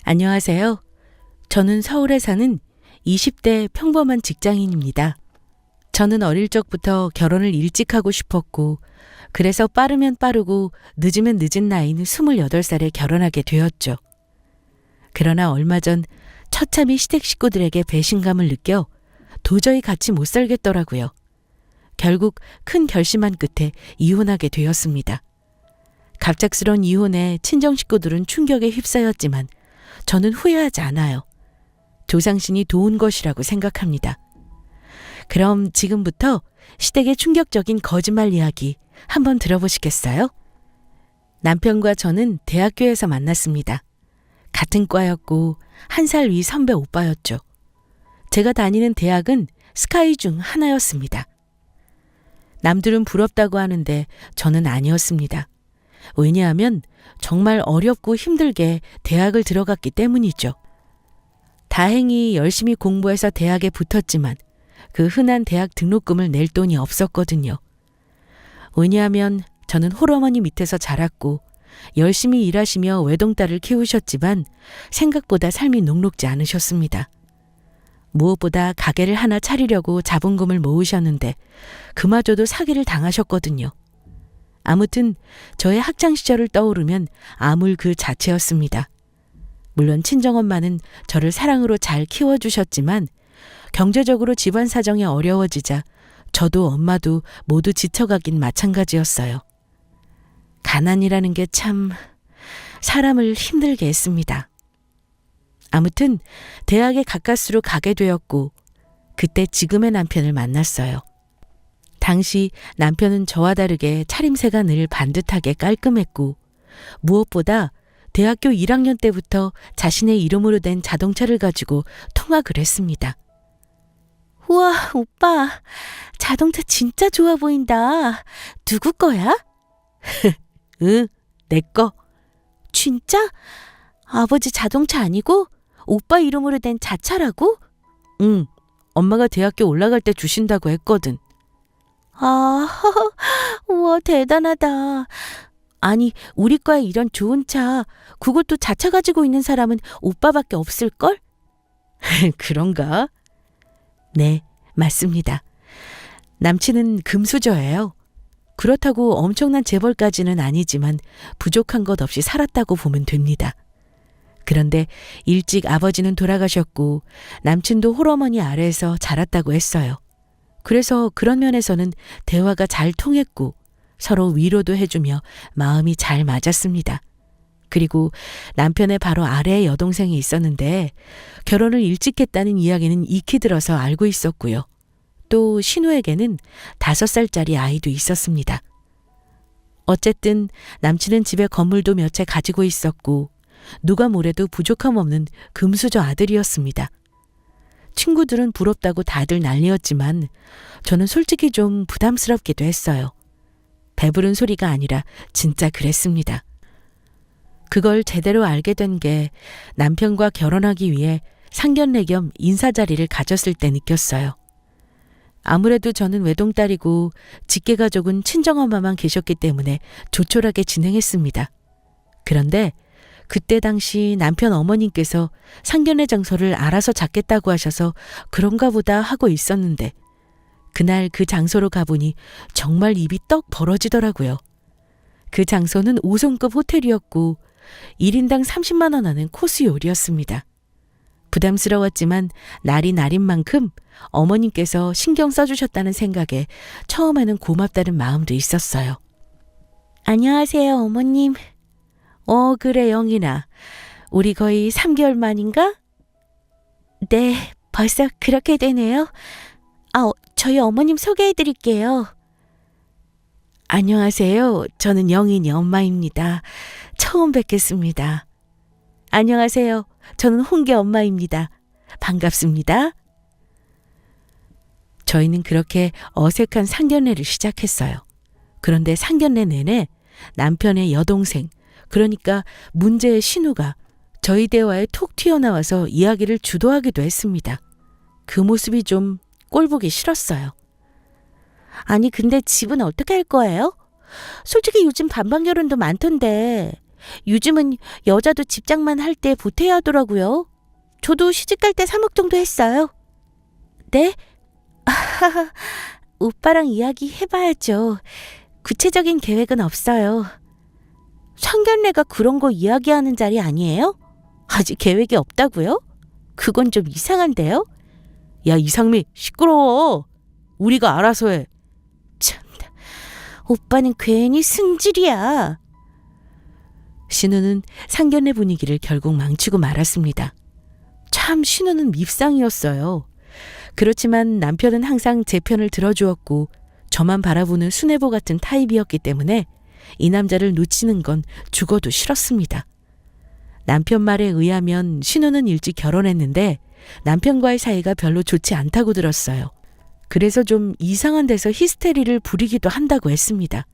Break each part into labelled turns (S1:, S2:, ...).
S1: 안녕하세요. 저는 서울에 사는 20대 평범한 직장인입니다. 저는 어릴 적부터 결혼을 일찍 하고 싶었고, 그래서 빠르면 빠르고 늦으면 늦은 나이는 28살에 결혼하게 되었죠. 그러나 얼마 전 처참히 시댁 식구들에게 배신감을 느껴 도저히 같이 못 살겠더라고요. 결국 큰 결심한 끝에 이혼하게 되었습니다. 갑작스런 이혼에 친정 식구들은 충격에 휩싸였지만 저는 후회하지 않아요. 조상신이 도운 것이라고 생각합니다. 그럼 지금부터 시댁의 충격적인 거짓말 이야기 한번 들어보시겠어요? 남편과 저는 대학교에서 만났습니다. 같은 과였고 1살 위 선배 오빠였죠. 제가 다니는 대학은 스카이 중 하나였습니다. 남들은 부럽다고 하는데 저는 아니었습니다. 왜냐하면 정말 어렵고 힘들게 대학을 들어갔기 때문이죠. 다행히 열심히 공부해서 대학에 붙었지만 그 흔한 대학 등록금을 낼 돈이 없었거든요. 왜냐하면 저는 홀어머니 밑에서 자랐고 열심히 일하시며 외동딸을 키우셨지만 생각보다 삶이 녹록지 않으셨습니다. 무엇보다 가게를 하나 차리려고 자본금을 모으셨는데 그마저도 사기를 당하셨거든요. 아무튼 저의 학창시절을 떠오르면 암울 그 자체였습니다. 물론 친정엄마는 저를 사랑으로 잘 키워주셨지만 경제적으로 집안 사정이 어려워지자 저도 엄마도 모두 지쳐가긴 마찬가지였어요. 가난이라는 게 참 사람을 힘들게 했습니다. 아무튼 대학에 가까스로 가게 되었고 그때 지금의 남편을 만났어요. 당시 남편은 저와 다르게 차림새가 늘 반듯하게 깔끔했고 무엇보다 대학교 1학년 때부터 자신의 이름으로 된 자동차를 가지고 통학을 했습니다. 우와, 오빠, 자동차 진짜 좋아 보인다. 누구 거야? 응, 내 거. 진짜? 아버지 자동차 아니고 오빠 이름으로 된 자차라고? 응, 엄마가 대학교 올라갈 때 주신다고 했거든. 아, 우와, 대단하다. 아니, 우리 과에 이런 좋은 차, 그것도 자차 가지고 있는 사람은 오빠밖에 없을걸? 그런가? 네, 맞습니다. 남친은 금수저예요. 그렇다고 엄청난 재벌까지는 아니지만 부족한 것 없이 살았다고 보면 됩니다. 그런데 일찍 아버지는 돌아가셨고 남친도 홀어머니 아래에서 자랐다고 했어요. 그래서 그런 면에서는 대화가 잘 통했고 서로 위로도 해주며 마음이 잘 맞았습니다. 그리고 남편의 바로 아래에 여동생이 있었는데 결혼을 일찍 했다는 이야기는 익히 들어서 알고 있었고요. 또 신우에게는 5살짜리 아이도 있었습니다. 어쨌든 남친은 집에 건물도 몇 채 가지고 있었고 누가 뭐래도 부족함 없는 금수저 아들이었습니다. 친구들은 부럽다고 다들 난리였지만 저는 솔직히 좀 부담스럽기도 했어요. 배부른 소리가 아니라 진짜 그랬습니다. 그걸 제대로 알게 된 게 남편과 결혼하기 위해 상견례 겸 인사 자리를 가졌을 때 느꼈어요. 아무래도 저는 외동딸이고 직계가족은 친정엄마만 계셨기 때문에 조촐하게 진행했습니다. 그런데 그때 당시 남편 어머님께서 상견례 장소를 알아서 잡겠다고 하셔서 그런가 보다 하고 있었는데 그날 그 장소로 가보니 정말 입이 떡 벌어지더라고요. 그 장소는 5성급 호텔이었고 1인당 30만 원 하는 코스 요리였습니다. 부담스러웠지만 날이 날인 만큼 어머님께서 신경 써주셨다는 생각에 처음에는 고맙다는 마음도 있었어요. 안녕하세요, 어머님. 그래, 영희나. 우리 거의 3개월 만인가? 네, 벌써 그렇게 되네요. 저희 어머님 소개해드릴게요. 안녕하세요. 저는 영인이 엄마입니다. 처음 뵙겠습니다. 안녕하세요. 저는 홍계 엄마입니다. 반갑습니다. 저희는 그렇게 어색한 상견례를 시작했어요. 그런데 상견례 내내 남편의 여동생, 그러니까 문제의 신우가 저희 대화에 톡 튀어나와서 이야기를 주도하기도 했습니다. 그 모습이 좀 꼴보기 싫었어요. 아니, 근데 집은 어떻게 할 거예요? 솔직히 요즘 반반 결혼도 많던데 요즘은 여자도 집장만 할 때 보태야 하더라고요. 저도 시집갈 때 3억 정도 했어요. 네? 오빠랑 이야기해봐야죠. 구체적인 계획은 없어요. 상견례가 그런 거 이야기하는 자리 아니에요? 아직 계획이 없다고요? 그건 좀 이상한데요? 야, 이상미, 시끄러워. 우리가 알아서 해. 참나, 오빠는 괜히 승질이야. 신우는 상견례 분위기를 결국 망치고 말았습니다. 참 신우는 밉상이었어요. 그렇지만 남편은 항상 제 편을 들어주었고 저만 바라보는 수뇌보 같은 타입이었기 때문에 이 남자를 놓치는 건 죽어도 싫었습니다. 남편 말에 의하면 신우는 일찍 결혼했는데 남편과의 사이가 별로 좋지 않다고 들었어요. 그래서 좀 이상한 데서 히스테리를 부리기도 한다고 했습니다.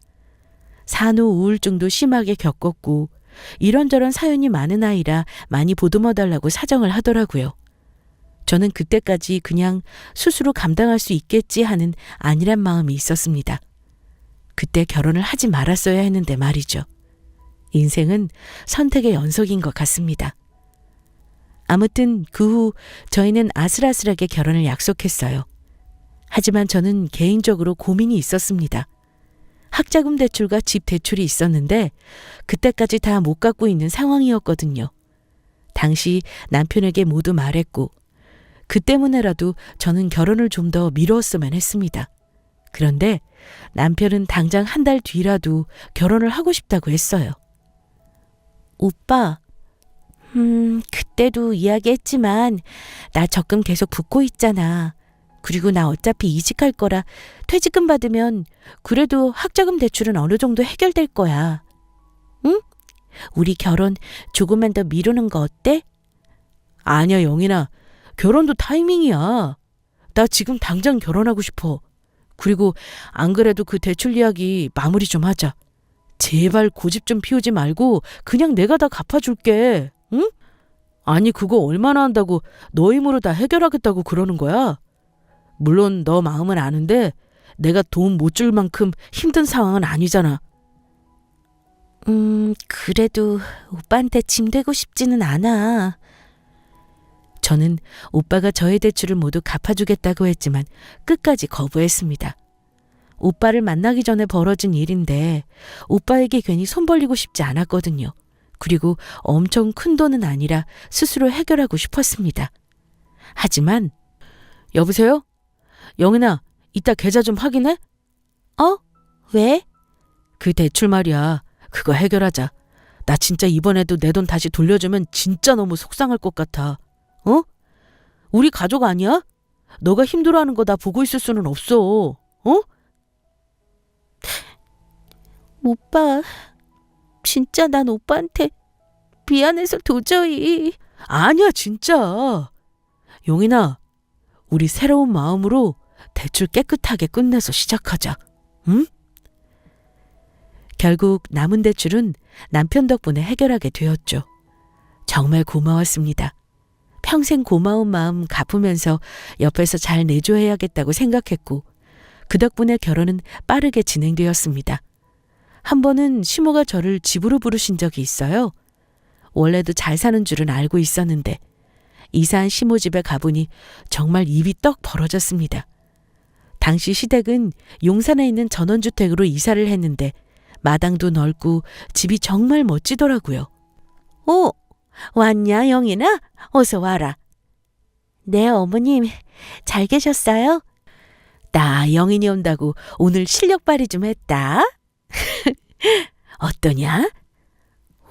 S1: 산후 우울증도 심하게 겪었고 이런저런 사연이 많은 아이라 많이 보듬어달라고 사정을 하더라고요. 저는 그때까지 그냥 스스로 감당할 수 있겠지 하는 안일한 마음이 있었습니다. 그때 결혼을 하지 말았어야 했는데 말이죠. 인생은 선택의 연속인 것 같습니다. 아무튼 그 후 저희는 아슬아슬하게 결혼을 약속했어요. 하지만 저는 개인적으로 고민이 있었습니다. 학자금 대출과 집 대출이 있었는데 그때까지 다 못 갚고 있는 상황이었거든요. 당시 남편에게 모두 말했고 그 때문에라도 저는 결혼을 좀 더 미뤘으면 했습니다. 그런데 남편은 당장 한 달 뒤라도 결혼을 하고 싶다고 했어요. 오빠, 그때도 이야기했지만 나 적금 계속 붓고 있잖아. 그리고 나 어차피 이직할 거라 퇴직금 받으면 그래도 학자금 대출은 어느 정도 해결될 거야. 응? 우리 결혼 조금만 더 미루는 거 어때? 아니야, 영인아. 결혼도 타이밍이야. 나 지금 당장 결혼하고 싶어. 그리고 안 그래도 그 대출 이야기 마무리 좀 하자. 제발 고집 좀 피우지 말고 그냥 내가 다 갚아줄게. 응? 아니 그거 얼마나 한다고 너 힘으로 다 해결하겠다고 그러는 거야? 물론 너 마음은 아는데 내가 돈 못 줄 만큼 힘든 상황은 아니잖아. 그래도 오빠한테 짐 되고 싶지는 않아. 저는 오빠가 저의 대출을 모두 갚아주겠다고 했지만 끝까지 거부했습니다. 오빠를 만나기 전에 벌어진 일인데 오빠에게 괜히 손 벌리고 싶지 않았거든요. 그리고 엄청 큰 돈은 아니라 스스로 해결하고 싶었습니다. 하지만 여보세요? 영은아, 이따 계좌 좀 확인해? 왜? 그 대출 말이야. 그거 해결하자. 나 진짜 이번에도 내 돈 다시 돌려주면 진짜 너무 속상할 것 같아. 어? 우리 가족 아니야? 너가 힘들어하는 거 나 보고 있을 수는 없어. 어? 오빠, 진짜 난 오빠한테 미안해서 도저히. 아니야, 진짜. 용인아, 우리 새로운 마음으로 대출 깨끗하게 끝내서 시작하자. 응? 결국 남은 대출은 남편 덕분에 해결하게 되었죠. 정말 고마웠습니다. 평생 고마운 마음 갚으면서 옆에서 잘 내줘야겠다고 생각했고 그 덕분에 결혼은 빠르게 진행되었습니다. 한 번은 시모가 저를 집으로 부르신 적이 있어요. 원래도 잘 사는 줄은 알고 있었는데 이사한 시모 집에 가보니 정말 입이 떡 벌어졌습니다. 당시 시댁은 용산에 있는 전원주택으로 이사를 했는데 마당도 넓고 집이 정말 멋지더라고요. 왔냐, 영인아? 어서 와라. 네, 어머님. 잘 계셨어요? 나 영인이 온다고 오늘 실력 발휘 좀 했다. 어떠냐?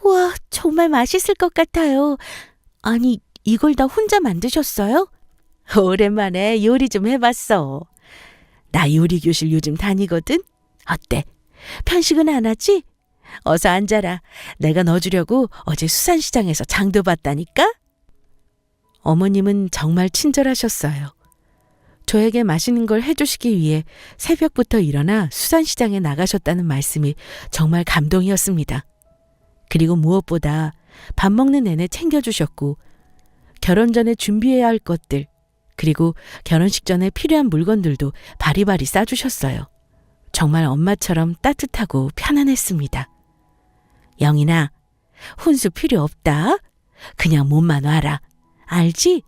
S1: 우와, 정말 맛있을 것 같아요. 아니, 이걸 다 혼자 만드셨어요? 오랜만에 요리 좀 해봤어. 나 요리 교실 요즘 다니거든. 어때? 편식은 안 하지? 어서 앉아라. 내가 넣어주려고 어제 수산시장에서 장도 봤다니까? 어머님은 정말 친절하셨어요. 저에게 맛있는 걸 해주시기 위해 새벽부터 일어나 수산시장에 나가셨다는 말씀이 정말 감동이었습니다. 그리고 무엇보다 밥 먹는 내내 챙겨주셨고 결혼 전에 준비해야 할 것들 그리고 결혼식 전에 필요한 물건들도 바리바리 싸주셨어요. 정말 엄마처럼 따뜻하고 편안했습니다. 영인아, 혼수 필요 없다. 그냥 몸만 와라. 알지?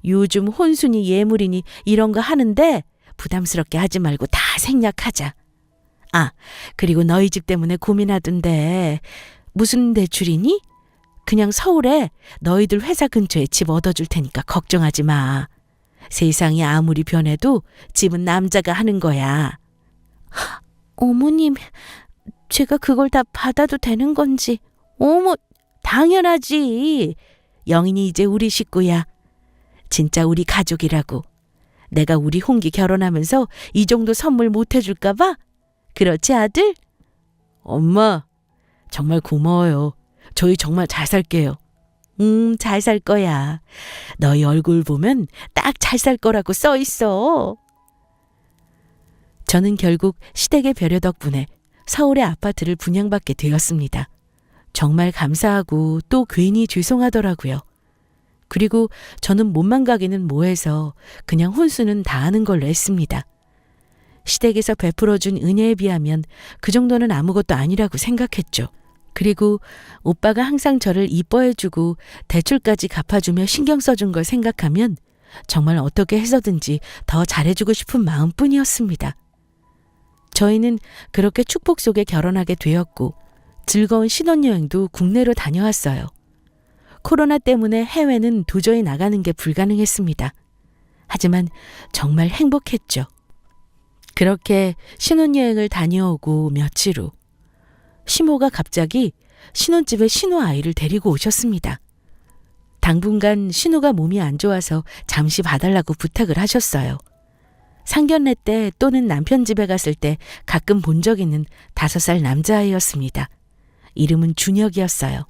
S1: 요즘 혼수니 예물이니 이런 거 하는데 부담스럽게 하지 말고 다 생략하자. 아, 그리고 너희 집 때문에 고민하던데 무슨 대출이니? 그냥 서울에 너희들 회사 근처에 집 얻어줄 테니까 걱정하지 마. 세상이 아무리 변해도 집은 남자가 하는 거야. 어머님, 제가 그걸 다 받아도 되는 건지. 어머, 당연하지. 영인이 이제 우리 식구야. 진짜 우리 가족이라고. 내가 우리 홍기 결혼하면서 이 정도 선물 못 해줄까 봐? 그렇지, 아들? 엄마, 정말 고마워요. 저희 정말 잘 살게요. 잘 살 거야. 너희 얼굴 보면 딱 잘 살 거라고 써 있어. 저는 결국 시댁의 배려 덕분에 서울의 아파트를 분양받게 되었습니다. 정말 감사하고 또 괜히 죄송하더라고요. 그리고 저는 몸만 가기는 뭐해서 그냥 혼수는 다 하는 걸로 했습니다. 시댁에서 베풀어준 은혜에 비하면 그 정도는 아무것도 아니라고 생각했죠. 그리고 오빠가 항상 저를 이뻐해주고 대출까지 갚아주며 신경 써준 걸 생각하면 정말 어떻게 해서든지 더 잘해주고 싶은 마음뿐이었습니다. 저희는 그렇게 축복 속에 결혼하게 되었고 즐거운 신혼여행도 국내로 다녀왔어요. 코로나 때문에 해외는 도저히 나가는 게 불가능했습니다. 하지만 정말 행복했죠. 그렇게 신혼여행을 다녀오고 며칠 후 시모가 갑자기 신혼집에 신우 아이를 데리고 오셨습니다. 당분간 신우가 몸이 안 좋아서 잠시 봐달라고 부탁을 하셨어요. 상견례 때 또는 남편 집에 갔을 때 가끔 본 적 있는 5살 남자아이였습니다. 이름은 준혁이었어요.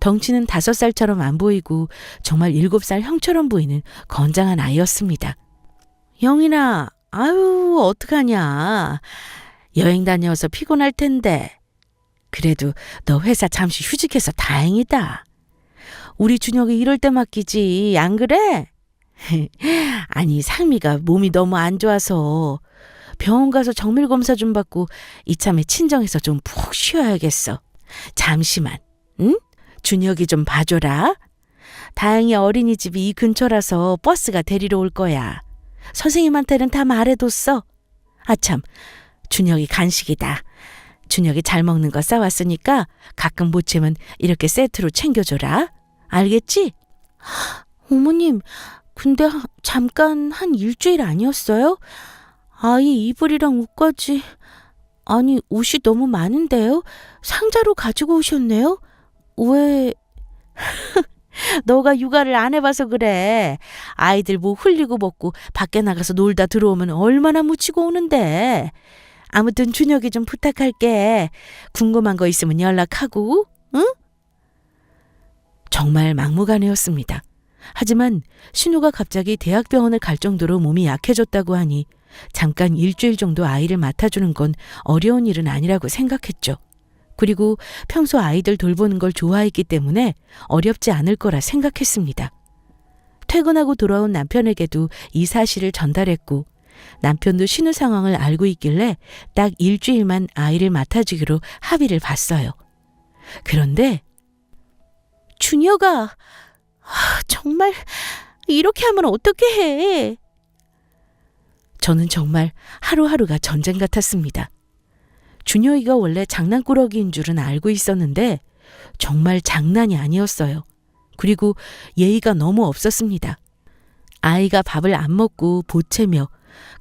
S1: 덩치는 5살처럼 안 보이고 정말 7살 형처럼 보이는 건장한 아이였습니다. 영인아, 아유 어떡하냐. 여행 다녀와서 피곤할 텐데. 그래도 너 회사 잠시 휴직해서 다행이다. 우리 준혁이 이럴 때 맡기지 안 그래? 아니 상미가 몸이 너무 안 좋아서 병원 가서 정밀검사 좀 받고 이참에 친정에서 좀 푹 쉬어야겠어. 잠시만, 응? 준혁이 좀 봐줘라. 다행히 어린이집이 이 근처라서 버스가 데리러 올 거야. 선생님한테는 다 말해뒀어. 아참, 준혁이 간식이다. 준혁이 잘 먹는 거 싸왔으니까 가끔 못 채면 이렇게 세트로 챙겨줘라. 알겠지? 어머님, 근데 잠깐 한 일주일 아니었어요? 아이 이불이랑 옷까지. 아니 옷이 너무 많은데요? 상자로 가지고 오셨네요? 왜? 너가 육아를 안 해봐서 그래. 아이들 뭐 흘리고 먹고 밖에 나가서 놀다 들어오면 얼마나 묻히고 오는데. 아무튼 준혁이 좀 부탁할게. 궁금한 거 있으면 연락하고, 응? 정말 막무가내였습니다. 하지만 신우가 갑자기 대학병원을 갈 정도로 몸이 약해졌다고 하니 잠깐 일주일 정도 아이를 맡아주는 건 어려운 일은 아니라고 생각했죠. 그리고 평소 아이들 돌보는 걸 좋아했기 때문에 어렵지 않을 거라 생각했습니다. 퇴근하고 돌아온 남편에게도 이 사실을 전달했고 남편도 신우 상황을 알고 있길래 딱 일주일만 아이를 맡아주기로 합의를 봤어요. 그런데 준혁아, 정말 이렇게 하면 어떻게 해? 저는 정말 하루하루가 전쟁 같았습니다. 준혁이가 원래 장난꾸러기인 줄은 알고 있었는데 정말 장난이 아니었어요. 그리고 예의가 너무 없었습니다. 아이가 밥을 안 먹고 보채며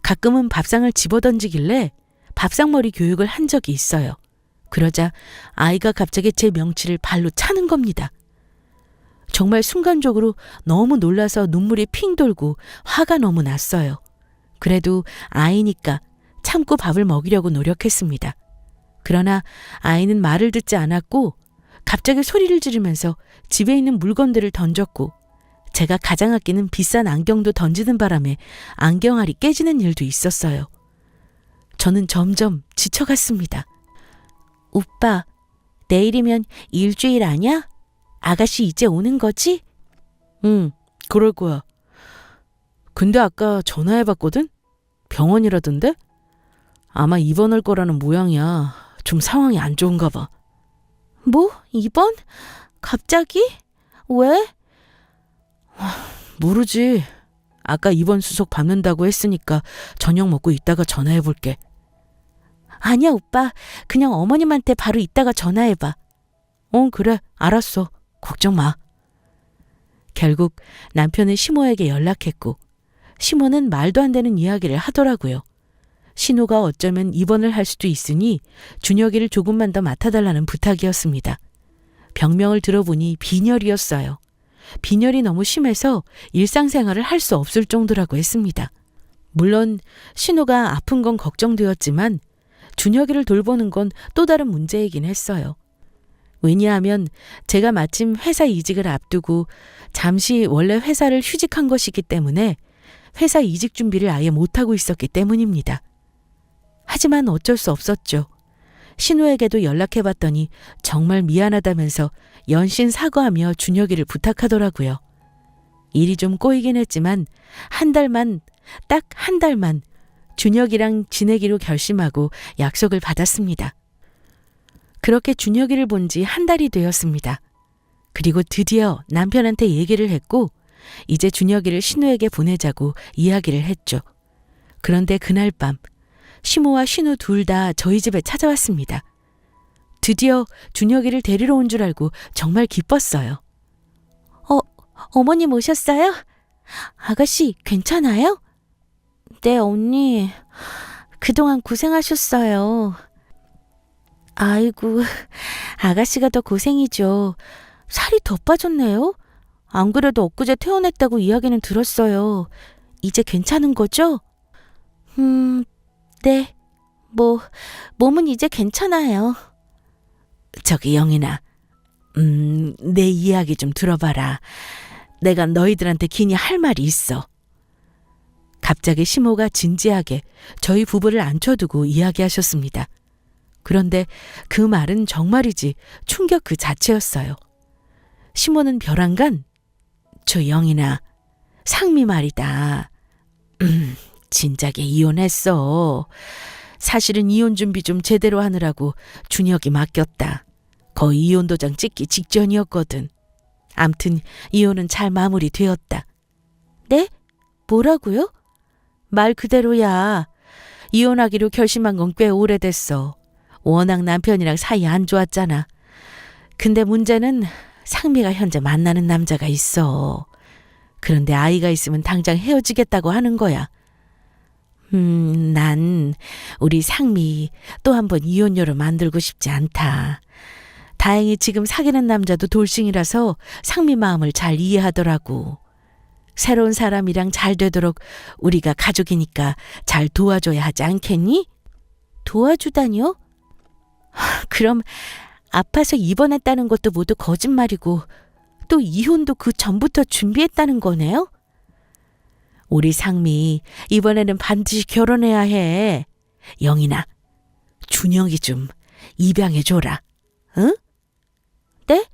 S1: 가끔은 밥상을 집어던지길래 밥상머리 교육을 한 적이 있어요. 그러자 아이가 갑자기 제 명치를 발로 차는 겁니다. 정말 순간적으로 너무 놀라서 눈물이 핑 돌고 화가 너무 났어요. 그래도 아이니까 참고 밥을 먹이려고 노력했습니다. 그러나 아이는 말을 듣지 않았고 갑자기 소리를 지르면서 집에 있는 물건들을 던졌고 제가 가장 아끼는 비싼 안경도 던지는 바람에 안경알이 깨지는 일도 있었어요. 저는 점점 지쳐갔습니다. 오빠, 내일이면 일주일 아냐? 아가씨 이제 오는 거지? 응, 그럴 거야. 근데 아까 전화해봤거든? 병원이라던데? 아마 입원할 거라는 모양이야. 좀 상황이 안 좋은가 봐. 뭐? 입원? 갑자기? 왜? 모르지. 아까 입원 수속 받는다고 했으니까 저녁 먹고 이따가 전화해볼게. 아니야, 오빠. 그냥 어머님한테 바로 이따가 전화해봐. 그래. 알았어. 걱정 마. 결국 남편은 시모에게 연락했고 시모는 말도 안 되는 이야기를 하더라고요. 신우가 어쩌면 입원을 할 수도 있으니 준혁이를 조금만 더 맡아달라는 부탁이었습니다. 병명을 들어보니 빈혈이었어요. 빈혈이 너무 심해서 일상생활을 할 수 없을 정도라고 했습니다. 물론 신우가 아픈 건 걱정되었지만 준혁이를 돌보는 건 또 다른 문제이긴 했어요. 왜냐하면 제가 마침 회사 이직을 앞두고 잠시 원래 회사를 휴직한 것이기 때문에 회사 이직 준비를 아예 못하고 있었기 때문입니다. 하지만 어쩔 수 없었죠. 신우에게도 연락해봤더니 정말 미안하다면서 연신 사과하며 준혁이를 부탁하더라고요. 일이 좀 꼬이긴 했지만 딱 한 달만 준혁이랑 지내기로 결심하고 약속을 받았습니다. 그렇게 준혁이를 본 지 한 달이 되었습니다. 그리고 드디어 남편한테 얘기를 했고 이제 준혁이를 신우에게 보내자고 이야기를 했죠. 그런데 그날 밤 시모와 신우 둘 다 저희 집에 찾아왔습니다. 드디어 준혁이를 데리러 온 줄 알고 정말 기뻤어요. 어머님 오셨어요? 아가씨 괜찮아요? 네, 언니. 그동안 고생하셨어요. 아이고, 아가씨가 더 고생이죠. 살이 더 빠졌네요. 안 그래도 엊그제 퇴원했다고 이야기는 들었어요. 이제 괜찮은 거죠? 네. 몸은 이제 괜찮아요. 저기 영인아, 내 이야기 좀 들어봐라. 내가 너희들한테 긴히 할 말이 있어. 갑자기 시모가 진지하게 저희 부부를 앉혀두고 이야기하셨습니다. 그런데 그 말은 정말이지 충격 그 자체였어요. 시모는 벼랑간, 저 영인아, 상미 말이다. 진작에 이혼했어. 사실은 이혼 준비 좀 제대로 하느라고 준혁이 맡겼다. 거의 이혼 도장 찍기 직전이었거든. 암튼 이혼은 잘 마무리되었다. 네? 뭐라고요? 말 그대로야. 이혼하기로 결심한 건 꽤 오래됐어. 워낙 남편이랑 사이 안 좋았잖아. 근데 문제는 상미가 현재 만나는 남자가 있어. 그런데 아이가 있으면 당장 헤어지겠다고 하는 거야. 난 우리 상미 또 한 번 이혼녀로 만들고 싶지 않다. 다행히 지금 사귀는 남자도 돌싱이라서 상미 마음을 잘 이해하더라고. 새로운 사람이랑 잘 되도록 우리가 가족이니까 잘 도와줘야 하지 않겠니? 도와주다니요? 그럼 아파서 입원했다는 것도 모두 거짓말이고 또 이혼도 그 전부터 준비했다는 거네요? 우리 상미 이번에는 반드시 결혼해야 해. 영인아, 준혁이 좀 입양해줘라. 응? 네?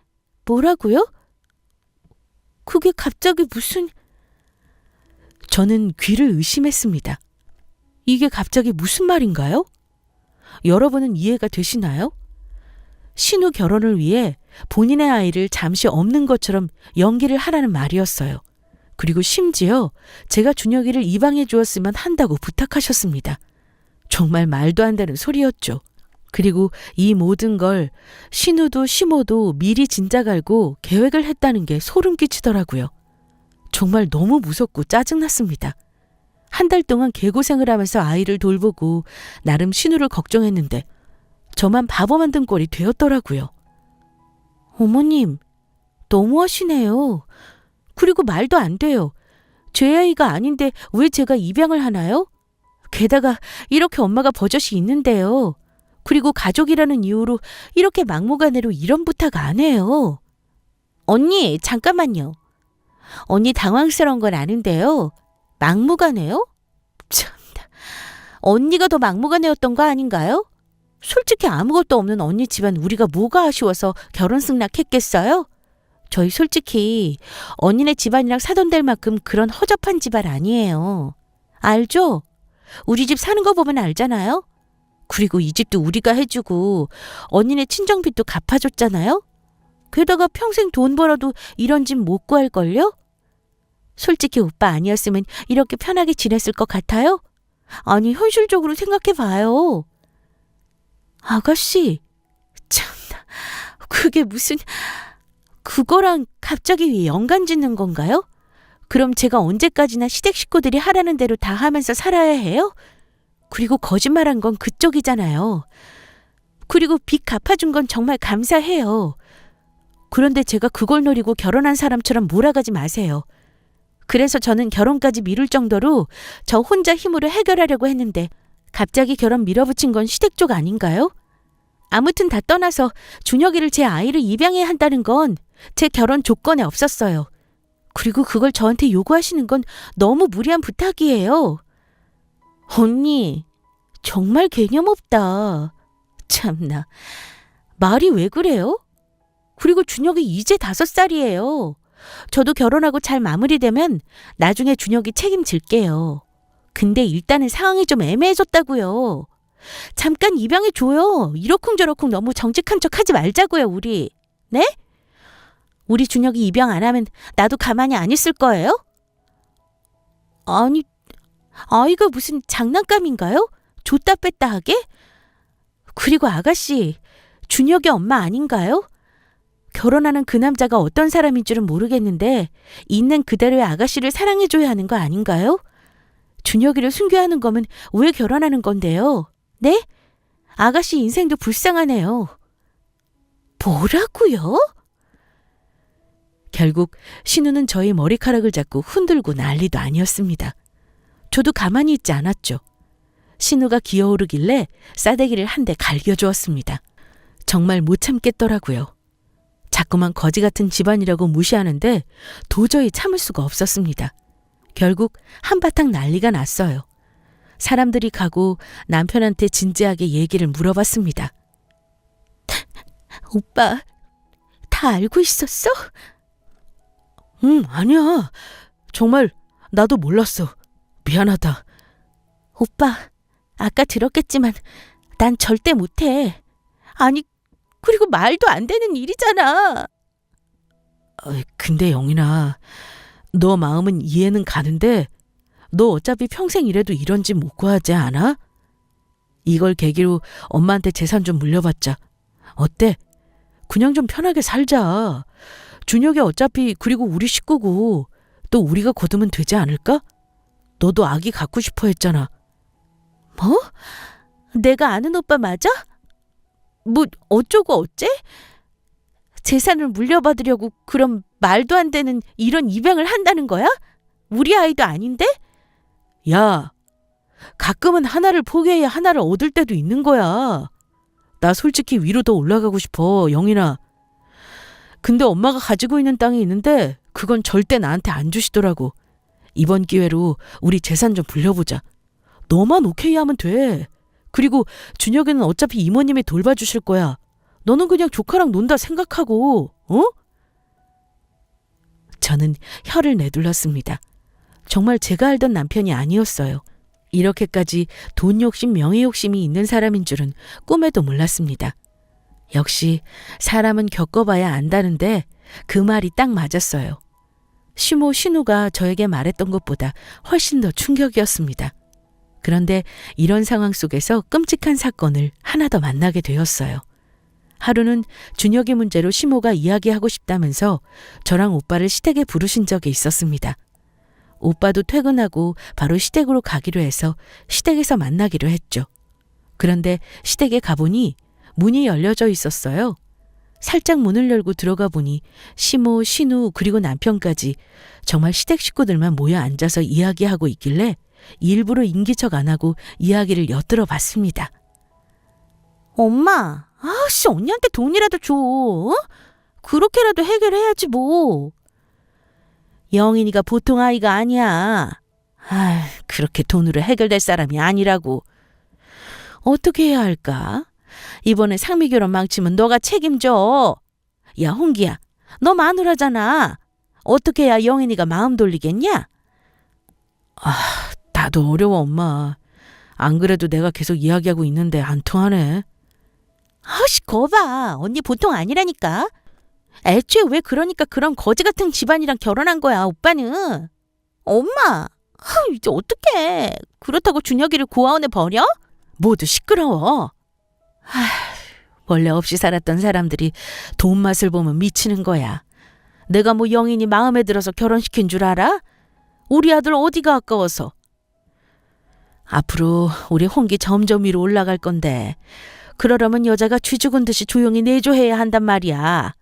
S1: 뭐라고요? 그게 갑자기 무슨... 저는 귀를 의심했습니다. 이게 갑자기 무슨 말인가요? 여러분은 이해가 되시나요? 신우 결혼을 위해 본인의 아이를 잠시 없는 것처럼 연기를 하라는 말이었어요. 그리고 심지어 제가 준혁이를 입양해 주었으면 한다고 부탁하셨습니다. 정말 말도 안 되는 소리였죠. 그리고 이 모든 걸 신우도 시모도 미리 진작 알고 계획을 했다는 게 소름 끼치더라고요. 정말 너무 무섭고 짜증났습니다. 한 달 동안 개고생을 하면서 아이를 돌보고 나름 신우를 걱정했는데 저만 바보 만든 꼴이 되었더라고요. 어머님, 너무하시네요. 그리고 말도 안 돼요. 제 아이가 아닌데 왜 제가 입양을 하나요? 게다가 이렇게 엄마가 버젓이 있는데요. 그리고 가족이라는 이유로 이렇게 막무가내로 이런 부탁 안 해요. 언니, 잠깐만요. 언니 당황스러운 건 아는데요. 막무가내요? 참나. 언니가 더 막무가내였던 거 아닌가요? 솔직히 아무것도 없는 언니 집안 우리가 뭐가 아쉬워서 결혼 승낙했겠어요? 저희 솔직히 언니네 집안이랑 사돈될 만큼 그런 허접한 집안 아니에요. 알죠? 우리 집 사는 거 보면 알잖아요? 그리고 이 집도 우리가 해주고 언니네 친정빚도 갚아줬잖아요? 게다가 평생 돈 벌어도 이런 집 못 구할걸요? 솔직히 오빠 아니었으면 이렇게 편하게 지냈을 것 같아요? 아니, 현실적으로 생각해봐요. 아가씨, 참나, 그게 무슨, 그거랑 갑자기 왜 연관 짓는 건가요? 그럼 제가 언제까지나 시댁 식구들이 하라는 대로 다 하면서 살아야 해요? 그리고 거짓말한 건 그쪽이잖아요. 그리고 빚 갚아준 건 정말 감사해요. 그런데 제가 그걸 노리고 결혼한 사람처럼 몰아가지 마세요. 그래서 저는 결혼까지 미룰 정도로 저 혼자 힘으로 해결하려고 했는데 갑자기 결혼 밀어붙인 건 시댁 쪽 아닌가요? 아무튼 다 떠나서 준혁이를 제 아이를 입양해야 한다는 건 제 결혼 조건에 없었어요. 그리고 그걸 저한테 요구하시는 건 너무 무리한 부탁이에요. 언니, 정말 개념 없다. 참나, 말이 왜 그래요? 그리고 준혁이 이제 5살이에요. 저도 결혼하고 잘 마무리되면 나중에 준혁이 책임질게요. 근데 일단은 상황이 좀 애매해졌다고요. 잠깐 입양해줘요. 이러쿵저러쿵 너무 정직한 척 하지 말자고요, 우리. 네? 우리 준혁이 입양 안 하면 나도 가만히 안 있을 거예요? 아니, 아이가 무슨 장난감인가요? 줬다 뺐다 하게? 그리고 아가씨, 준혁이 엄마 아닌가요? 결혼하는 그 남자가 어떤 사람인 줄은 모르겠는데 있는 그대로의 아가씨를 사랑해줘야 하는 거 아닌가요? 준혁이를 숨겨야 하는 거면 왜 결혼하는 건데요? 네? 아가씨 인생도 불쌍하네요. 뭐라고요? 결국 신우는 저의 머리카락을 잡고 흔들고 난리도 아니었습니다. 저도 가만히 있지 않았죠. 신우가 기어오르길래 싸대기를 한 대 갈겨주었습니다. 정말 못 참겠더라고요. 자꾸만 거지 같은 집안이라고 무시하는데 도저히 참을 수가 없었습니다. 결국 한바탕 난리가 났어요. 사람들이 가고 남편한테 진지하게 얘기를 물어봤습니다. 오빠, 다 알고 있었어? 아니야. 정말 나도 몰랐어. 미안하다. 오빠, 아까 들었겠지만 난 절대 못해. 아니, 그리고 말도 안 되는 일이잖아. 근데 영인아, 너 마음은 이해는 가는데 너 어차피 평생 이래도 이런 집 못 구하지 않아? 이걸 계기로 엄마한테 재산 좀 물려받자. 어때? 그냥 좀 편하게 살자. 준혁이 어차피 그리고 우리 식구고 또 우리가 거두면 되지 않을까? 너도 아기 갖고 싶어 했잖아. 뭐? 내가 아는 오빠 맞아? 뭐 어쩌고 어째? 재산을 물려받으려고 그럼 말도 안 되는 이런 입양을 한다는 거야? 우리 아이도 아닌데? 야, 가끔은 하나를 포기해야 하나를 얻을 때도 있는 거야. 나 솔직히 위로 더 올라가고 싶어, 영인아. 근데 엄마가 가지고 있는 땅이 있는데 그건 절대 나한테 안 주시더라고. 이번 기회로 우리 재산 좀 불려보자. 너만 오케이 하면 돼. 그리고 준혁이는 어차피 이모님이 돌봐주실 거야. 너는 그냥 조카랑 논다 생각하고, 어? 저는 혀를 내둘렀습니다. 정말 제가 알던 남편이 아니었어요. 이렇게까지 돈 욕심, 명예 욕심이 있는 사람인 줄은 꿈에도 몰랐습니다. 역시 사람은 겪어봐야 안다는데 그 말이 딱 맞았어요. 시모 신우가 저에게 말했던 것보다 훨씬 더 충격이었습니다. 그런데 이런 상황 속에서 끔찍한 사건을 하나 더 만나게 되었어요. 하루는 준혁이 문제로 시모가 이야기하고 싶다면서 저랑 오빠를 시댁에 부르신 적이 있었습니다. 오빠도 퇴근하고 바로 시댁으로 가기로 해서 시댁에서 만나기로 했죠. 그런데 시댁에 가보니 문이 열려져 있었어요. 살짝 문을 열고 들어가 보니 시모, 신우 그리고 남편까지 정말 시댁 식구들만 모여 앉아서 이야기하고 있길래 일부러 인기척 안 하고 이야기를 엿들어 봤습니다. 엄마, 아씨 언니한테 돈이라도 줘. 어? 그렇게라도 해결해야지 뭐. 영인이가 보통 아이가 아니야. 그렇게 돈으로 해결될 사람이 아니라고. 어떻게 해야 할까? 이번에 상미 결혼 망치면 너가 책임져. 야 홍기야, 너 마누라잖아. 어떻게 해야 영인이가 마음 돌리겠냐? 나도 어려워 엄마. 안 그래도 내가 계속 이야기하고 있는데 안 통하네.
S2: 아씨, 거봐. 언니 보통 아니라니까. 애초에 왜 그러니까 그런 거지 같은 집안이랑 결혼한 거야, 오빠는. 엄마, 이제 어떡해. 그렇다고 준혁이를 고아원에 버려?
S1: 모두 시끄러워. 원래 없이 살았던 사람들이 돈 맛을 보면 미치는 거야. 내가 뭐 영인이 마음에 들어서 결혼시킨 줄 알아? 우리 아들 어디가 아까워서. 앞으로 우리 홍기 점점 위로 올라갈 건데 그러려면 여자가 쥐 죽은 듯이 조용히 내조해야 한단 말이야.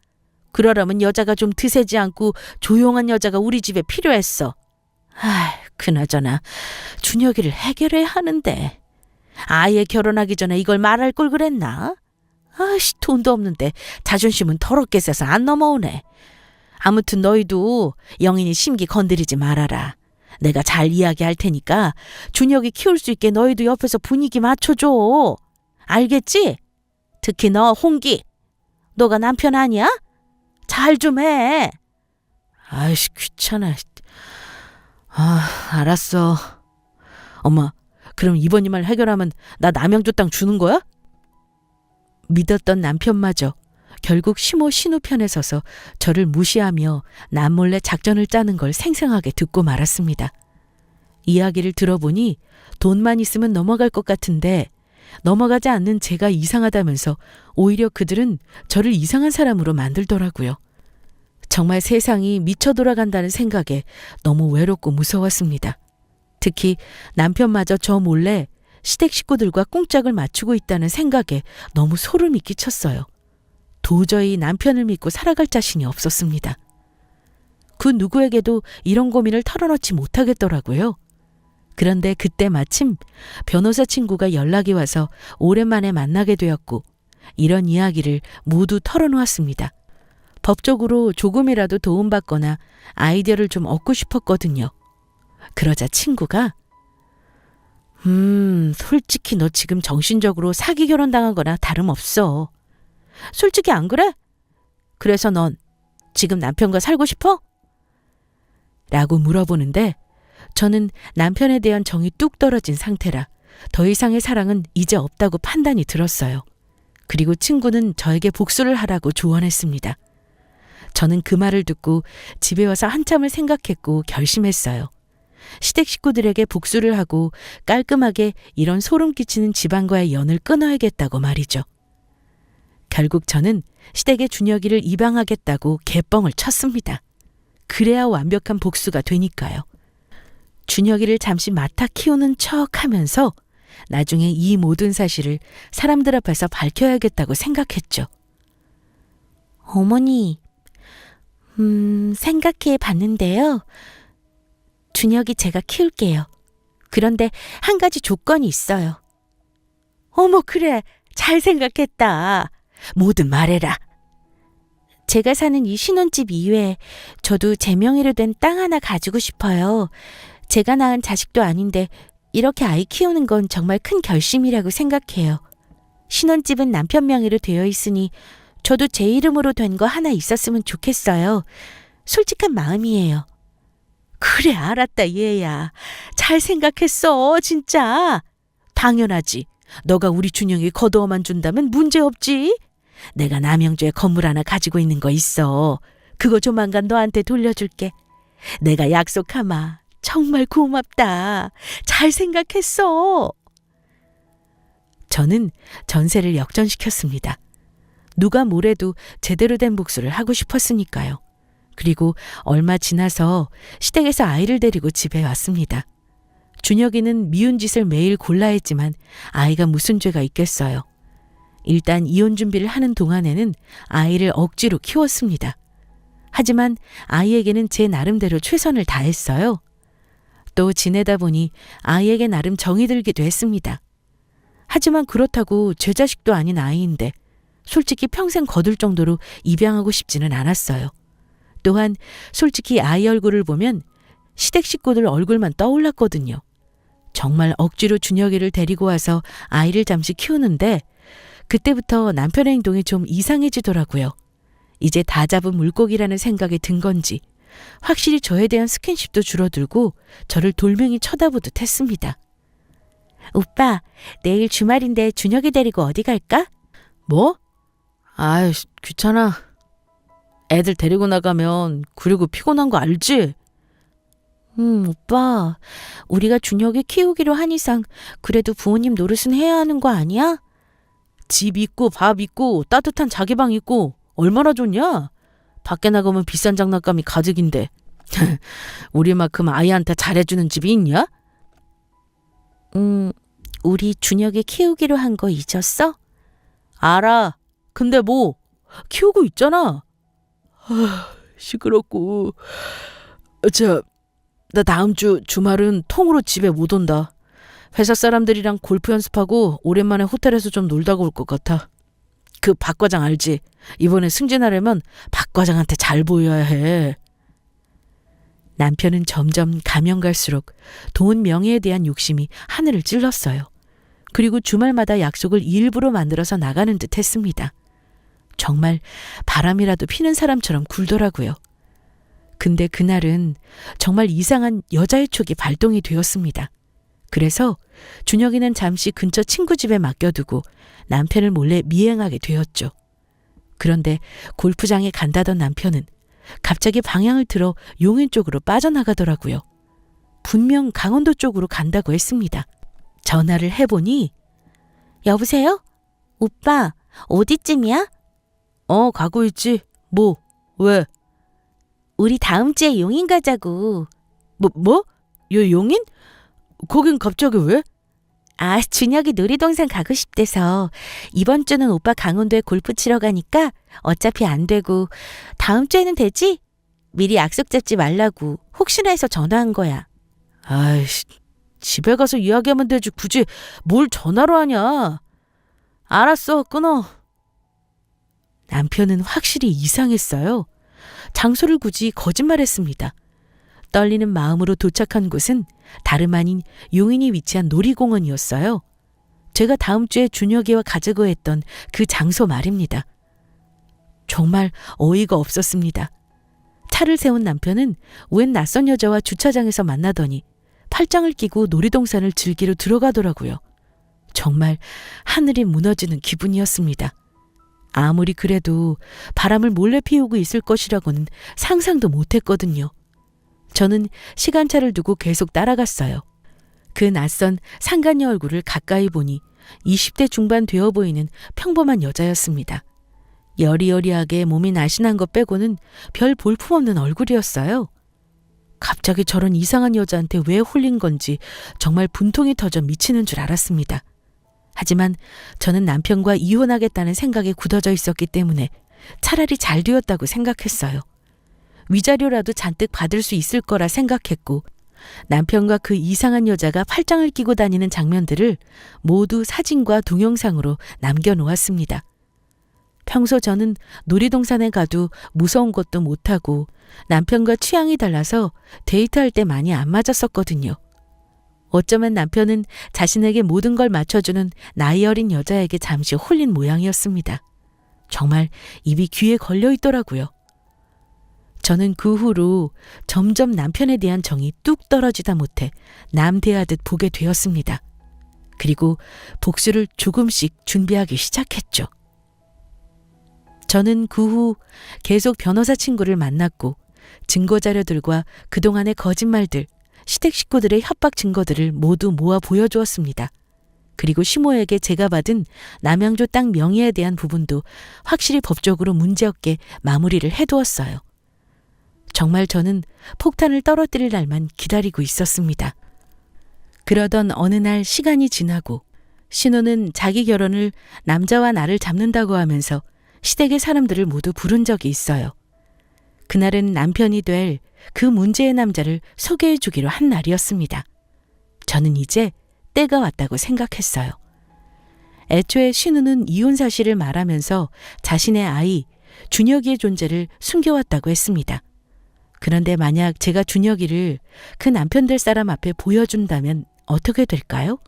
S1: 그러려면 여자가 좀 드세지 않고 조용한 여자가 우리 집에 필요했어. 그나저나 준혁이를 해결해야 하는데 아예 결혼하기 전에 이걸 말할 걸 그랬나? 돈도 없는데 자존심은 더럽게 세서 안 넘어오네. 아무튼 너희도 영인이 심기 건드리지 말아라. 내가 잘 이야기할 테니까 준혁이 키울 수 있게 너희도 옆에서 분위기 맞춰줘. 알겠지? 특히 너 홍기. 너가 남편 아니야? 잘 좀 해. 아이씨 귀찮아. 알았어. 엄마, 그럼 이번 이 말 해결하면 나 남양주 땅 주는 거야? 믿었던 남편마저 결국 시모 신우 편에 서서 저를 무시하며 남몰래 작전을 짜는 걸 생생하게 듣고 말았습니다. 이야기를 들어보니 돈만 있으면 넘어갈 것 같은데 넘어가지 않는 제가 이상하다면서 오히려 그들은 저를 이상한 사람으로 만들더라고요. 정말 세상이 미쳐 돌아간다는 생각에 너무 외롭고 무서웠습니다. 특히 남편마저 저 몰래 시댁 식구들과 꿍짝을 맞추고 있다는 생각에 너무 소름이 끼쳤어요. 도저히 남편을 믿고 살아갈 자신이 없었습니다. 그 누구에게도 이런 고민을 털어놓지 못하겠더라고요. 그런데 그때 마침 변호사 친구가 연락이 와서 오랜만에 만나게 되었고 이런 이야기를 모두 털어놓았습니다. 법적으로 조금이라도 도움받거나 아이디어를 좀 얻고 싶었거든요. 그러자 친구가 솔직히 너 지금 정신적으로 사기 결혼당하거나 다름없어. 솔직히 안 그래? 그래서 넌 지금 남편과 살고 싶어? 라고 물어보는데 저는 남편에 대한 정이 뚝 떨어진 상태라 더 이상의 사랑은 이제 없다고 판단이 들었어요. 그리고 친구는 저에게 복수를 하라고 조언했습니다. 저는 그 말을 듣고 집에 와서 한참을 생각했고 결심했어요. 시댁 식구들에게 복수를 하고 깔끔하게 이런 소름 끼치는 집안과의 연을 끊어야겠다고 말이죠. 결국 저는 시댁의 준혁이를 입양하겠다고 개뻥을 쳤습니다. 그래야 완벽한 복수가 되니까요. 준혁이를 잠시 맡아 키우는 척 하면서 나중에 이 모든 사실을 사람들 앞에서 밝혀야겠다고 생각했죠. 어머니, 생각해 봤는데요. 준혁이 제가 키울게요. 그런데 한 가지 조건이 있어요. 어머, 그래. 잘 생각했다. 뭐든 말해라. 제가 사는 이 신혼집 이외에 저도 제 명의로 된 땅 하나 가지고 싶어요. 제가 낳은 자식도 아닌데 이렇게 아이 키우는 건 정말 큰 결심이라고 생각해요. 신혼집은 남편 명의로 되어 있으니 저도 제 이름으로 된 거 하나 있었으면 좋겠어요. 솔직한 마음이에요. 그래, 알았다 얘야. 잘 생각했어 진짜. 당연하지. 너가 우리 준영이 거두어만 준다면 문제없지. 내가 남양주에 건물 하나 가지고 있는 거 있어. 그거 조만간 너한테 돌려줄게. 내가 약속하마. 정말 고맙다. 잘 생각했어. 저는 전세를 역전시켰습니다. 누가 뭐래도 제대로 된 복수를 하고 싶었으니까요. 그리고 얼마 지나서 시댁에서 아이를 데리고 집에 왔습니다. 준혁이는 미운 짓을 매일 골라 했지만 아이가 무슨 죄가 있겠어요. 일단 이혼 준비를 하는 동안에는 아이를 억지로 키웠습니다. 하지만 아이에게는 제 나름대로 최선을 다했어요. 또 지내다 보니 아이에게 나름 정이 들기도 했습니다. 하지만 그렇다고 제 자식도 아닌 아이인데 솔직히 평생 거둘 정도로 입양하고 싶지는 않았어요. 또한 솔직히 아이 얼굴을 보면 시댁 식구들 얼굴만 떠올랐거든요. 정말 억지로 준혁이를 데리고 와서 아이를 잠시 키우는데 그때부터 남편의 행동이 좀 이상해지더라고요. 이제 다 잡은 물고기라는 생각이 든 건지 확실히 저에 대한 스킨십도 줄어들고 저를 돌멩이 쳐다보듯 했습니다.
S2: 오빠, 내일 주말인데 준혁이 데리고 어디 갈까?
S1: 뭐? 아이, 귀찮아. 애들 데리고 나가면 그리고 피곤한 거 알지?
S2: 오빠, 우리가 준혁이 키우기로 한 이상 그래도 부모님 노릇은 해야 하는 거 아니야?
S1: 집 있고 밥 있고 따뜻한 자기 방 있고 얼마나 좋냐? 밖에 나가면 비싼 장난감이 가득인데 우리만큼 아이한테 잘해주는 집이 있냐?
S2: 우리 준혁이 키우기로 한 거 잊었어?
S1: 알아. 근데 뭐 키우고 있잖아. 시끄럽고. 나 다음 주 주말은 통으로 집에 못 온다. 회사 사람들이랑 골프 연습하고 오랜만에 호텔에서 좀 놀다가 올 것 같아. 그 박 과장 알지? 이번에 승진하려면 박 과장한테 잘 보여야 해.
S2: 남편은 점점 가면 갈수록 돈 명예에 대한 욕심이 하늘을 찔렀어요. 그리고 주말마다 약속을 일부러 만들어서 나가는 듯 했습니다. 정말 바람이라도 피는 사람처럼 굴더라고요. 근데 그날은 정말 이상한 여자의 촉이 발동이 되었습니다. 그래서 준혁이는 잠시 근처 친구 집에 맡겨두고 남편을 몰래 미행하게 되었죠. 그런데 골프장에 간다던 남편은 갑자기 방향을 틀어 용인 쪽으로 빠져나가더라고요. 분명 강원도 쪽으로 간다고 했습니다. 전화를 해보니 여보세요? 오빠 어디쯤이야?
S1: 가고 있지. 뭐? 왜?
S2: 우리 다음 주에 용인 가자고.
S1: 뭐? 용인? 거긴 갑자기 왜?
S2: 아, 준혁이 놀이동산 가고 싶대서 이번 주는 오빠 강원도에 골프 치러 가니까 어차피 안 되고 다음 주에는 되지? 미리 약속 잡지 말라고 혹시나 해서 전화한 거야.
S1: 아이씨, 집에 가서 이야기하면 되지. 굳이 뭘 전화로 하냐. 알았어, 끊어.
S2: 남편은 확실히 이상했어요. 장소를 굳이 거짓말했습니다. 떨리는 마음으로 도착한 곳은 다름 아닌 용인이 위치한 놀이공원이었어요. 제가 다음 주에 준혁이와 가자고 했던 그 장소 말입니다. 정말 어이가 없었습니다. 차를 세운 남편은 웬 낯선 여자와 주차장에서 만나더니 팔짱을 끼고 놀이동산을 즐기러 들어가더라고요. 정말 하늘이 무너지는 기분이었습니다. 아무리 그래도 바람을 몰래 피우고 있을 것이라고는 상상도 못했거든요. 저는 시간차를 두고 계속 따라갔어요. 그 낯선 상간녀 얼굴을 가까이 보니 20대 중반 되어 보이는 평범한 여자였습니다. 여리여리하게 몸이 날씬한 것 빼고는 별 볼품없는 얼굴이었어요. 갑자기 저런 이상한 여자한테 왜 홀린 건지 정말 분통이 터져 미치는 줄 알았습니다. 하지만 저는 남편과 이혼하겠다는 생각에 굳어져 있었기 때문에 차라리 잘 되었다고 생각했어요. 위자료라도 잔뜩 받을 수 있을 거라 생각했고 남편과 그 이상한 여자가 팔짱을 끼고 다니는 장면들을 모두 사진과 동영상으로 남겨놓았습니다. 평소 저는 놀이동산에 가도 무서운 것도 못하고 남편과 취향이 달라서 데이트할 때 많이 안 맞았었거든요. 어쩌면 남편은 자신에게 모든 걸 맞춰주는 나이 어린 여자에게 잠시 홀린 모양이었습니다. 정말 입이 귀에 걸려 있더라고요. 저는 그 후로 점점 남편에 대한 정이 뚝 떨어지다 못해 남 대하듯 보게 되었습니다. 그리고 복수를 조금씩 준비하기 시작했죠. 저는 그 후 계속 변호사 친구를 만났고 증거자료들과 그동안의 거짓말들, 시댁 식구들의 협박 증거들을 모두 모아 보여주었습니다. 그리고 시모에게 제가 받은 남양주 땅 명의에 대한 부분도 확실히 법적으로 문제없게 마무리를 해두었어요. 정말 저는 폭탄을 떨어뜨릴 날만 기다리고 있었습니다. 그러던 어느 날 시간이 지나고 신우는 자기 결혼을 남자와 나를 잡는다고 하면서 시댁의 사람들을 모두 부른 적이 있어요. 그날은 남편이 될 그 문제의 남자를 소개해 주기로 한 날이었습니다. 저는 이제 때가 왔다고 생각했어요. 애초에 신우는 이혼 사실을 말하면서 자신의 아이 준혁이의 존재를 숨겨왔다고 했습니다. 그런데 만약 제가 준혁이를 그 남편 될 사람 앞에 보여준다면 어떻게 될까요?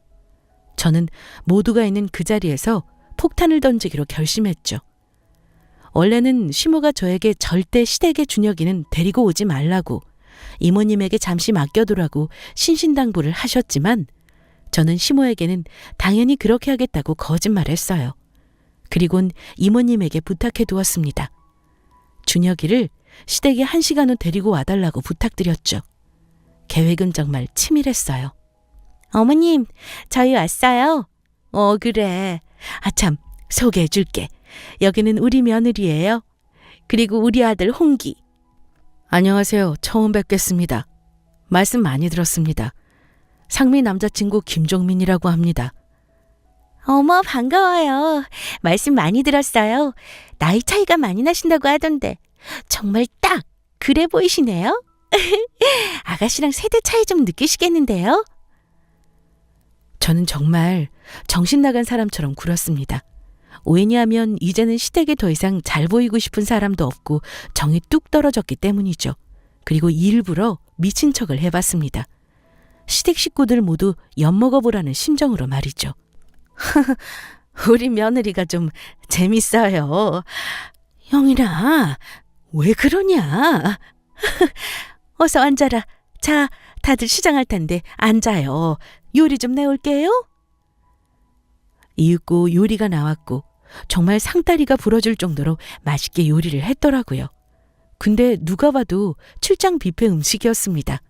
S2: 저는 모두가 있는 그 자리에서 폭탄을 던지기로 결심했죠. 원래는 시모가 저에게 절대 시댁의 준혁이는 데리고 오지 말라고 이모님에게 잠시 맡겨두라고 신신당부를 하셨지만
S1: 저는 시모에게는 당연히 그렇게 하겠다고 거짓말했어요. 그리곤 이모님에게 부탁해 두었습니다. 준혁이를 시댁에 1시간 후 데리고 와달라고 부탁드렸죠. 계획은 정말 치밀했어요.
S2: 어머님, 저희 왔어요.
S1: 그래. 아참, 소개해 줄게. 여기는 우리 며느리예요. 그리고 우리 아들 홍기. 안녕하세요. 처음 뵙겠습니다. 말씀 많이 들었습니다. 상미 남자친구 김종민이라고 합니다.
S2: 어머, 반가워요. 말씀 많이 들었어요. 나이 차이가 많이 나신다고 하던데 정말 딱 그래 보이시네요. 아가씨랑 세대 차이 좀 느끼시겠는데요?
S1: 저는 정말 정신 나간 사람처럼 굴었습니다. 왜냐하면 이제는 시댁에 더 이상 잘 보이고 싶은 사람도 없고 정이 뚝 떨어졌기 때문이죠. 그리고 일부러 미친 척을 해봤습니다. 시댁 식구들 모두 엿먹어보라는 심정으로 말이죠. 우리 며느리가 좀 재밌어요. 영인아, 왜 그러냐? 어서 앉아라. 자, 다들 시장할 텐데 앉아요. 요리 좀 내올게요. 이윽고 요리가 나왔고 정말 상다리가 부러질 정도로 맛있게 요리를 했더라고요. 근데 누가 봐도 출장 뷔페 음식이었습니다.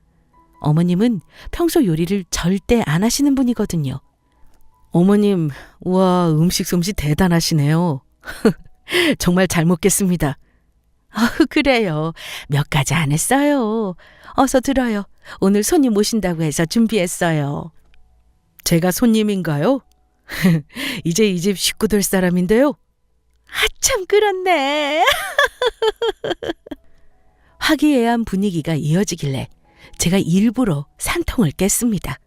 S1: 어머님은 평소 요리를 절대 안 하시는 분이거든요. 어머님, 와, 음식 솜씨 대단하시네요. 정말 잘 먹겠습니다. 그래요. 몇 가지 안 했어요. 어서 들어요. 오늘 손님 모신다고 해서 준비했어요. 제가 손님인가요? 이제 이 집 식구 될 사람인데요. 참 그렇네. 화기애애한 분위기가 이어지길래 제가 일부러 산통을 깼습니다.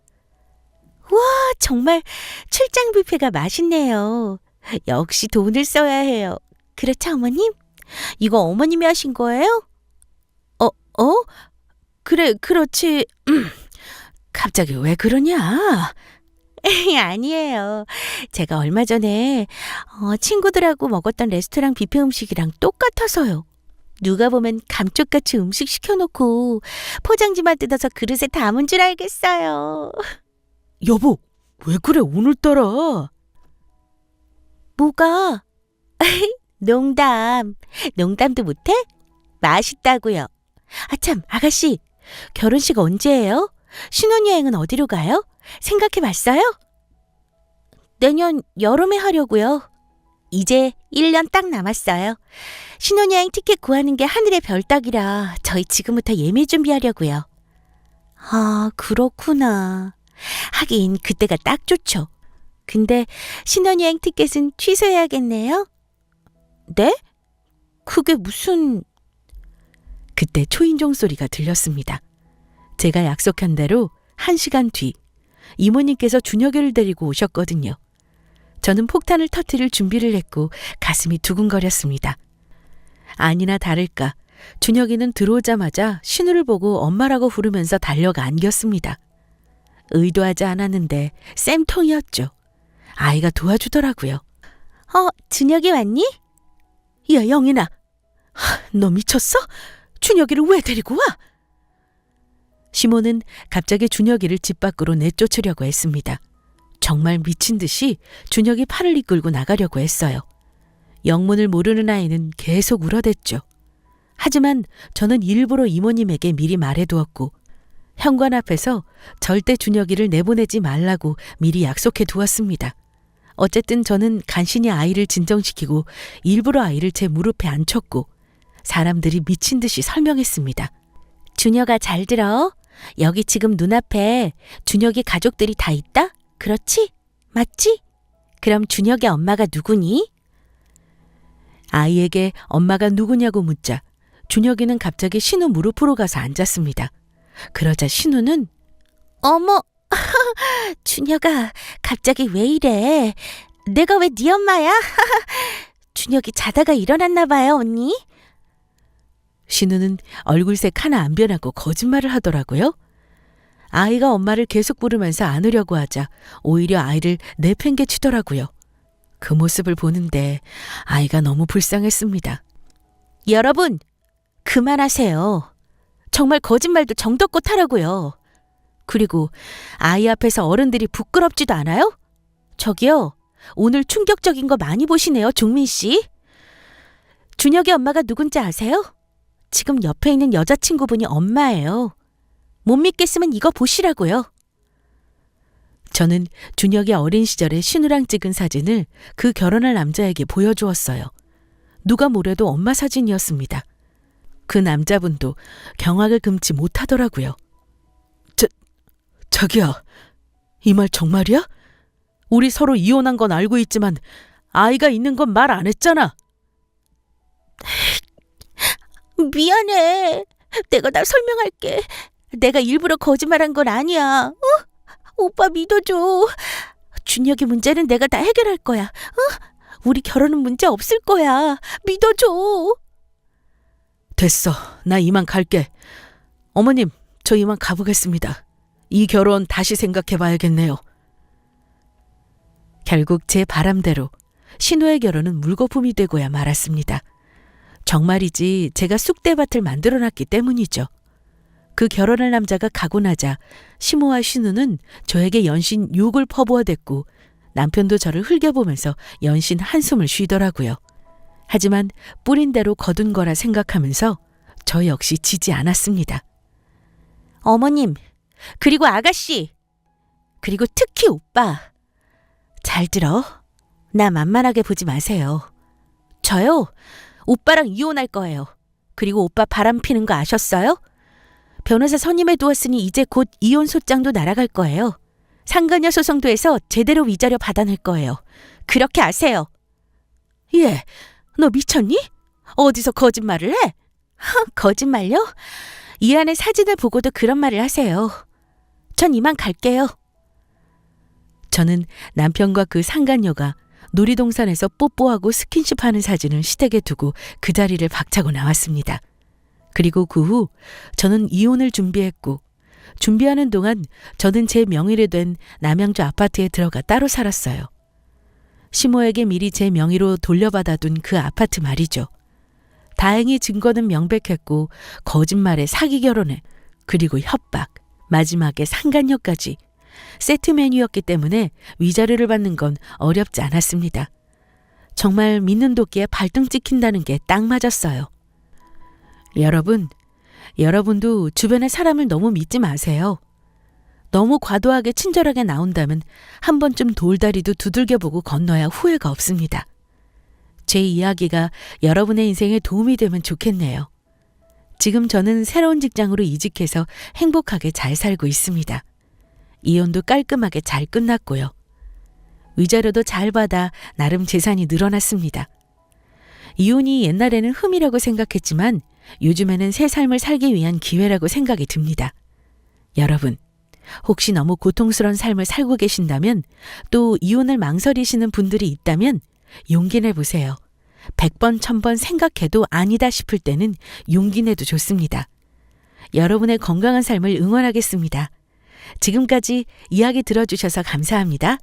S2: 와, 정말 출장 뷔페가 맛있네요. 역시 돈을 써야 해요. 그렇죠, 어머님? 이거 어머님이 하신 거예요?
S1: 그래, 그렇지. 갑자기 왜 그러냐?
S2: 아니에요. 제가 얼마 전에 친구들하고 먹었던 레스토랑 뷔페 음식이랑 똑같아서요. 누가 보면 감쪽같이 음식 시켜놓고 포장지만 뜯어서 그릇에 담은 줄 알겠어요.
S1: 여보, 왜 그래 오늘따라?
S2: 뭐가? 농담도 못해? 맛있다고요. 아참, 아가씨, 결혼식 언제예요? 신혼여행은 어디로 가요? 생각해봤어요? 내년 여름에 하려고요. 이제 1년 딱 남았어요. 신혼여행 티켓 구하는 게 하늘의 별 따기라 저희 지금부터 예매 준비하려고요. 아, 그렇구나. 하긴 그때가 딱 좋죠. 근데 신혼여행 티켓은 취소해야겠네요. 네? 그게 무슨...
S1: 그때 초인종 소리가 들렸습니다. 제가 약속한 대로 1시간 뒤 이모님께서 준혁이를 데리고 오셨거든요. 저는 폭탄을 터뜨릴 준비를 했고 가슴이 두근거렸습니다. 아니나 다를까 준혁이는 들어오자마자 신우를 보고 엄마라고 부르면서 달려가 안겼습니다. 의도하지 않았는데 쌤통이었죠. 아이가 도와주더라고요.
S2: 준혁이 왔니?
S1: 야, 영인아. 너 미쳤어? 준혁이를 왜 데리고 와? 시모는 갑자기 준혁이를 집 밖으로 내쫓으려고 했습니다. 정말 미친 듯이 준혁이 팔을 이끌고 나가려고 했어요. 영문을 모르는 아이는 계속 울어댔죠. 하지만 저는 일부러 이모님에게 미리 말해두었고 현관 앞에서 절대 준혁이를 내보내지 말라고 미리 약속해 두었습니다. 어쨌든 저는 간신히 아이를 진정시키고 일부러 아이를 제 무릎에 앉혔고 사람들이 미친 듯이 설명했습니다.
S2: 준혁아, 잘 들어. 여기 지금 눈앞에 준혁이 가족들이 다 있다? 그렇지? 맞지? 그럼 준혁의 엄마가 누구니?
S1: 아이에게 엄마가 누구냐고 묻자 준혁이는 갑자기 신우 무릎으로 가서 앉았습니다. 그러자 신우는
S2: 어머, 준혁아, 갑자기 왜 이래? 내가 왜 네 엄마야? 준혁이 자다가 일어났나 봐요, 언니.
S1: 신우는 얼굴색 하나 안 변하고 거짓말을 하더라고요. 아이가 엄마를 계속 부르면서 안으려고 하자 오히려 아이를 내팽개치더라고요. 그 모습을 보는데 아이가 너무 불쌍했습니다.
S2: 여러분, 그만하세요. 정말 거짓말도 정도껏 하라고요. 그리고 아이 앞에서 어른들이 부끄럽지도 않아요? 저기요, 오늘 충격적인 거 많이 보시네요, 종민 씨. 준혁이 엄마가 누군지 아세요? 지금 옆에 있는 여자친구분이 엄마예요. 못 믿겠으면 이거 보시라고요.
S1: 저는 준혁이 어린 시절에 신우랑 찍은 사진을 그 결혼할 남자에게 보여주었어요. 누가 뭐래도 엄마 사진이었습니다. 그 남자분도 경악을 금치 못하더라고요. 자기야, 이 말 정말이야? 우리 서로 이혼한 건 알고 있지만 아이가 있는 건 말 안 했잖아.
S2: 미안해. 내가 다 설명할게. 내가 일부러 거짓말한 건 아니야. 오빠 믿어줘. 준혁이 문제는 내가 다 해결할 거야. 우리 결혼은 문제 없을 거야. 믿어줘.
S1: 됐어. 나 이만 갈게. 어머님, 저 이만 가보겠습니다. 이 결혼 다시 생각해봐야겠네요. 결국 제 바람대로 신우의 결혼은 물거품이 되고야 말았습니다. 정말이지 제가 쑥대밭을 만들어놨기 때문이죠. 그 결혼할 남자가 가고 나자 시모와 신우는 저에게 연신 욕을 퍼부어댔고 남편도 저를 흘겨보면서 연신 한숨을 쉬더라고요. 하지만 뿌린 대로 거둔 거라 생각하면서 저 역시 지지 않았습니다.
S2: 어머님, 그리고 아가씨, 그리고 특히 오빠. 잘 들어. 나 만만하게 보지 마세요. 저요, 오빠랑 이혼할 거예요. 그리고 오빠 바람 피는 거 아셨어요? 변호사 선임해 두었으니 이제 곧 이혼 소장도 날아갈 거예요. 상간녀 소송도 해서 제대로 위자료 받아낼 거예요. 그렇게 아세요.
S1: 예, 너 미쳤니? 어디서 거짓말을 해?
S2: 거짓말요? 이 안에 사진을 보고도 그런 말을 하세요. 전 이만 갈게요.
S1: 저는 남편과 그 상간녀가 놀이동산에서 뽀뽀하고 스킨십하는 사진을 시댁에 두고 그 자리를 박차고 나왔습니다. 그리고 그 후 저는 이혼을 준비했고 준비하는 동안 저는 제 명의로 된 남양주 아파트에 들어가 따로 살았어요. 시모에게 미리 제 명의로 돌려받아둔 그 아파트 말이죠. 다행히 증거는 명백했고 거짓말에 사기 결혼에 그리고 협박, 마지막에 상간녀까지 세트 메뉴였기 때문에 위자료를 받는 건 어렵지 않았습니다. 정말 믿는 도끼에 발등 찍힌다는 게 딱 맞았어요. 여러분도 주변의 사람을 너무 믿지 마세요. 너무 과도하게 친절하게 나온다면 한 번쯤 돌다리도 두들겨보고 건너야 후회가 없습니다. 제 이야기가 여러분의 인생에 도움이 되면 좋겠네요. 지금 저는 새로운 직장으로 이직해서 행복하게 잘 살고 있습니다. 이혼도 깔끔하게 잘 끝났고요. 위자료도 잘 받아 나름 재산이 늘어났습니다. 이혼이 옛날에는 흠이라고 생각했지만 요즘에는 새 삶을 살기 위한 기회라고 생각이 듭니다. 여러분, 혹시 너무 고통스러운 삶을 살고 계신다면 또 이혼을 망설이시는 분들이 있다면 용기 내보세요. 100번, 1000번 생각해도 아니다 싶을 때는 용기 내도 좋습니다. 여러분의 건강한 삶을 응원하겠습니다. 지금까지 이야기 들어주셔서 감사합니다.